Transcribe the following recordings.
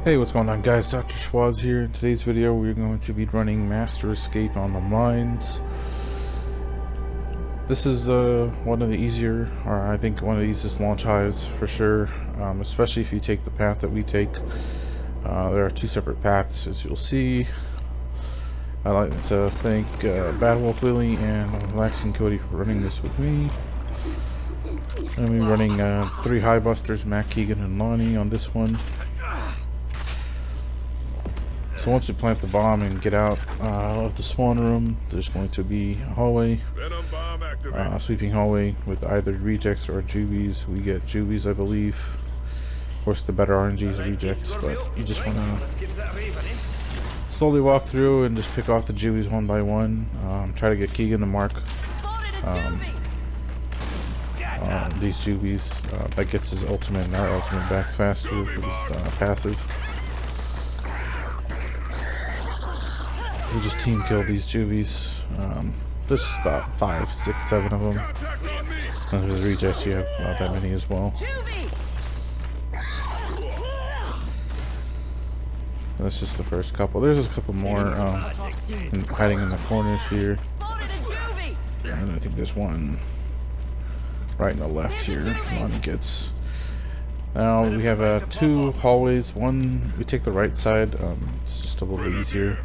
Hey, what's going on, guys? Dr. Schwaz here. In today's video, we're going to be running Master Escape on the mines. This is one of the easier, or I think one of the easiest launch hives for sure, especially if you take the path that we take. There are two separate paths, as you'll see. I'd like to thank Bad Wolf Willie and Relaxing Cody for running this with me. And we're running 3 Hive Busters, Matt, Keegan, and Lonnie on this one. So once you plant the bomb and get out of the spawn room, there's going to be a hallway, sweeping hallway with either rejects or juvies. We get juvies, I believe. Of course, the better RNG is rejects, but you just want to slowly walk through and just pick off the juvies one by one. Try to get Keegan to mark these juvies. That gets his ultimate and our ultimate back faster with his passive. We just team kill these juvies. There's about 5, 6, 7 of them. And with rejects, you have not that many as well. That's just the first couple. There's a couple more hiding in the corners here. And I think there's one right in the left here. One gets. Now we have 2 hallways. One, we take the right side. It's just a little bit easier.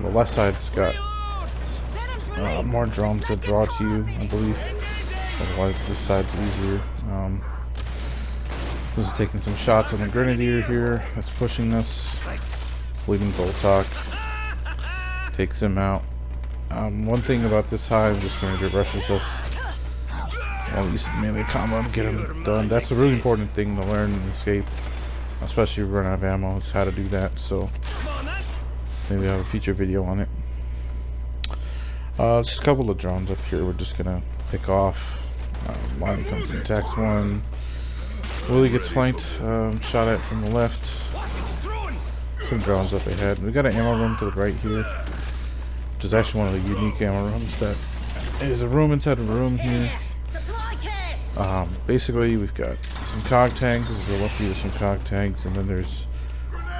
The left side's got more drones that draw to you, I believe. Otherwise, this side's easier. This is taking some shots on the Grenadier here. That's pushing us. Bleeding Boltok takes him out. One thing about this hive, this Grenadier rushes us. Well, use melee combo and get him done. That's a really important thing to learn in Escape, especially if you run out of ammo. It's how to do that. So. Maybe I'll have a feature video on it. Just a couple of drones up here we're just gonna pick off. Lonnie comes and attacks one. Willie gets flanked, shot at from the left. Some drones up ahead. We got an ammo room to the right here, which is actually one of the unique ammo rooms that is a room inside a room here. Basically, we've got some cog tags. If we're lucky, there's some cog tags, and then there's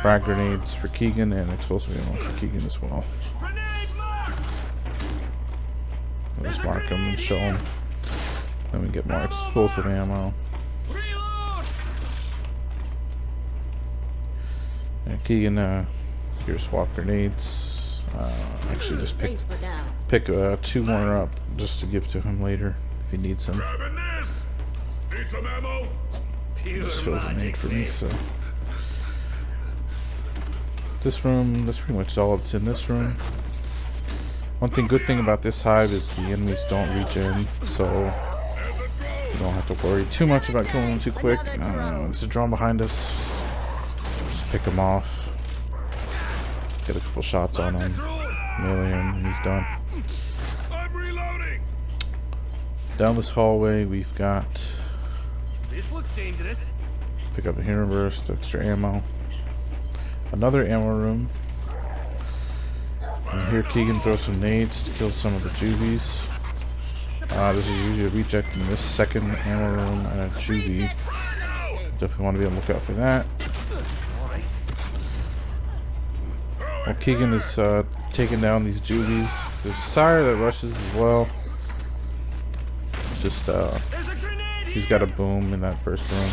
frag grenades for Keegan and explosive ammo for Keegan as well. I'll just mark them and show them. Then we get more explosive ammo. And Keegan here swap grenades. Actually just pick 2 more up just to give to him later if he needs them. This fills a need for me, so. This room, that's pretty much all that's in this room. Good thing about this hive is the enemies don't reach in, so you don't have to worry too much about killing them too quick. There's a drone behind us. Just pick him off. Get a couple shots on him. Melee him, and he's done. Down this hallway, we've got. This looks dangerous. Pick up a hero burst, extra ammo. Another ammo room. And here Keegan throws some nades to kill some of the juvies. This is usually a reject in this second ammo room and a juvie. Definitely want to be on the lookout for that. While Keegan is taking down these juvies, there's a sire that rushes as well. Just he's got a boom in that first room.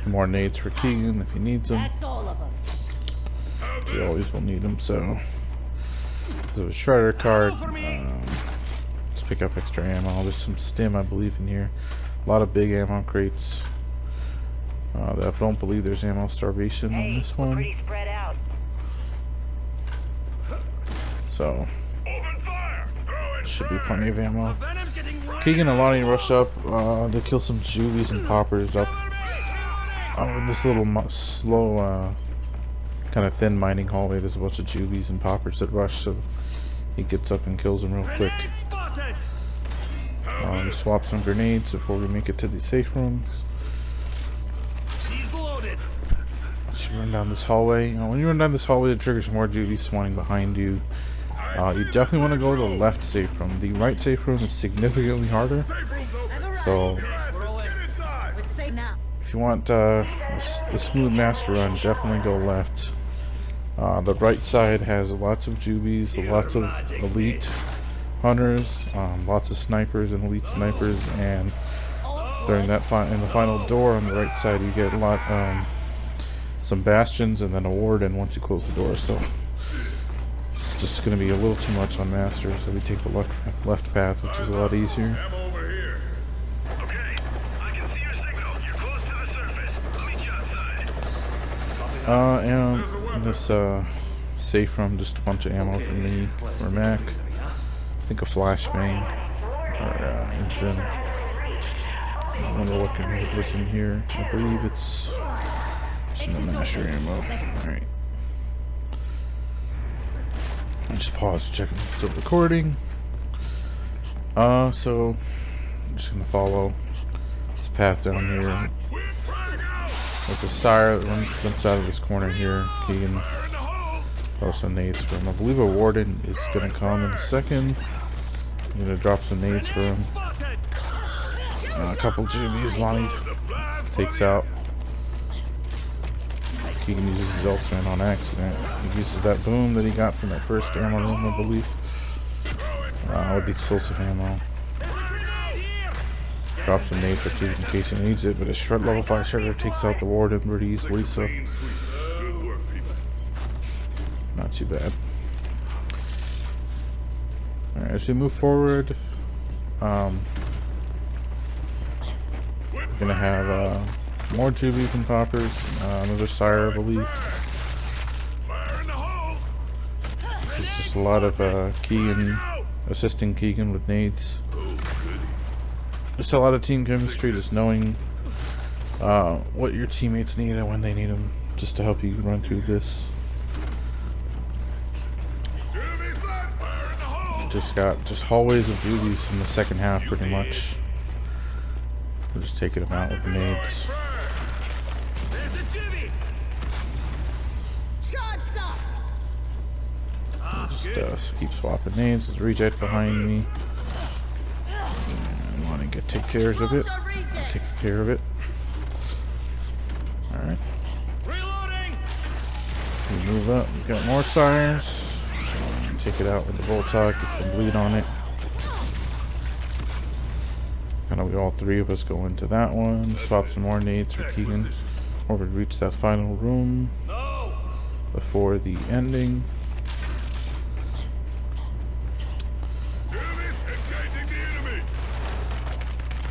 More nades for Keegan if he needs them. He always will need them, so there's a shredder card. Let's pick up extra ammo. There's some stim, I believe, in here. A lot of big ammo crates. I don't believe there's ammo starvation on this one. So should be plenty of ammo. Keegan and Lonnie rush up. They kill some juvies and poppers up. In this little slow, kind of thin mining hallway, there's a bunch of juvies and poppers that rush, so he gets up and kills them real quick. We swap some grenades before we make it to the safe rooms. Let's run down this hallway. When you run down this hallway, it triggers more juvies spawning behind you. You definitely want to go to the left safe room. The right safe room is significantly harder. So if you want a smooth master run, definitely go left. The right side has lots of juvies, lots of elite hunters, lots of snipers and elite snipers, and during that in the final door on the right side, you get some bastions and then a warden once you close the door. So it's just going to be a little too much on master, so we take the left path, which is a lot easier. And this safe room, just a bunch of ammo for me, for Mac. I think a flashbang or instant. I wonder what grenade was in here. I believe it's some masher ammo. Alright. I just pause to check if it's still recording. So I'm just gonna follow this path down here. There's a sire that jumps out of this corner here. He can throw some nades for him. I believe a warden is gonna come in a second. I'm gonna drop some nades for him. A couple GBs Lonnie takes out. He can use his ultimate on accident. He uses that boom that he got from that first ammo room, I believe, with the explosive ammo. Drops some nades in case he needs it, but his level 5 shredder takes out the warden pretty easily, so not too bad. Alright, as we move forward, we're gonna have more juvies and poppers, another sire, I believe. There's just a lot of Keegan, assisting Keegan with nades. Just a lot of team chemistry, just knowing what your teammates need and when they need them, just to help you run through this. Just got hallways of juvies in the second half, pretty much. We're just taking them out with the nades. Just keep swapping nades. There's a reject behind me. I want to take care of it. That takes care of it. Alright. We move up. We've got more sires. Take it out with the Voltog. Get some bleed on it. Kind of all three of us go into that one. Swap some more nades for Keegan. Or we reach that final room before the ending.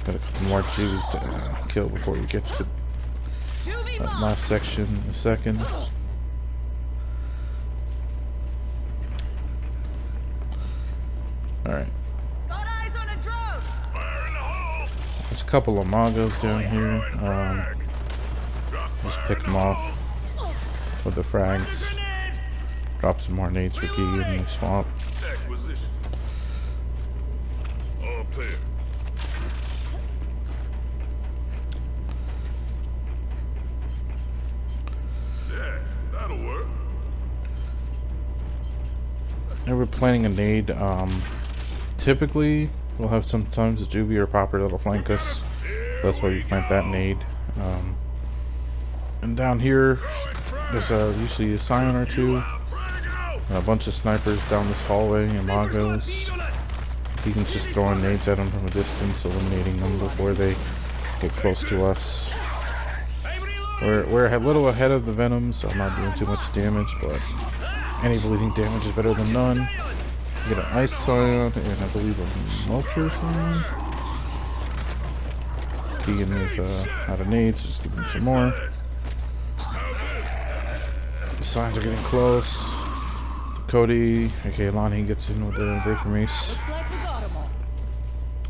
Got a couple more Jews to kill before we get to that last section in a second. Alright. There's a couple of Magos down here. Just pick them off with the frags. Drop some more nades for Keegan in the swamp. And we're planning a nade. Typically, we'll have sometimes a juvie or popper that'll flank us. That's why we plant that nade. And down here, there's usually a scion or two. A bunch of snipers down this hallway and Magos. You can just throw nades at them from a distance, eliminating them before they get close to us. We're a little ahead of the Venom, so I'm not doing too much damage, but any bleeding damage is better than none. You get an Ice Scion, and I believe a Mulcher Scion. Keegan is out of nades, just give him some more. The Scions are getting close. Cody, okay, Lonnie gets in with the Breaker Mace.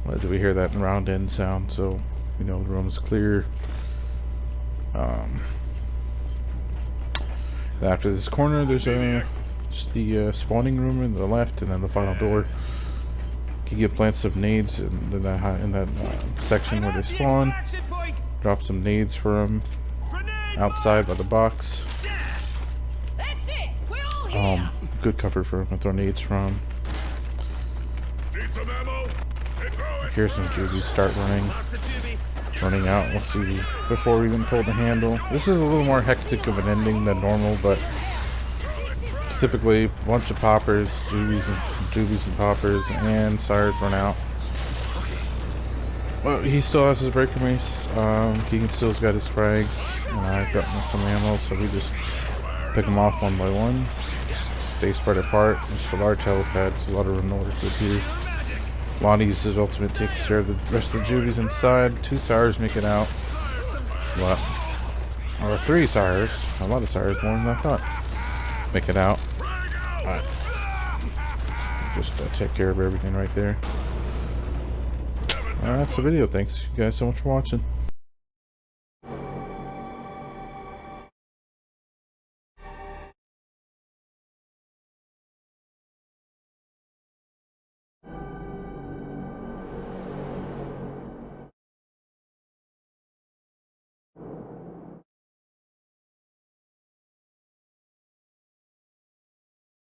Well, did we hear that round end sound? So we know the room is clear. After this corner, there's just the spawning room in the left, and then the final door. You get plants of nades in that section where they spawn. Drop some nades for them outside by the box. Good cover for him to throw nades from. Here's some juvies start running out. Let's see, before we even pull the handle. This is a little more hectic of an ending than normal, but typically a bunch of poppers, juvies and poppers, and sires run out. Well, he still has his breaker mace. Keegan still's got his frags, and I've gotten some ammo, so we just pick them off one by one. Stay spread apart. It's a large helipad, so a lot of renewals here. Lonnie uses his ultimate, takes care of the rest of the juvies inside. 2 sires make it out. Well, or 3 sires. A lot of sires, more than I thought. Make it out. Just take care of everything right there. That's the video. Thanks you guys so much for watching.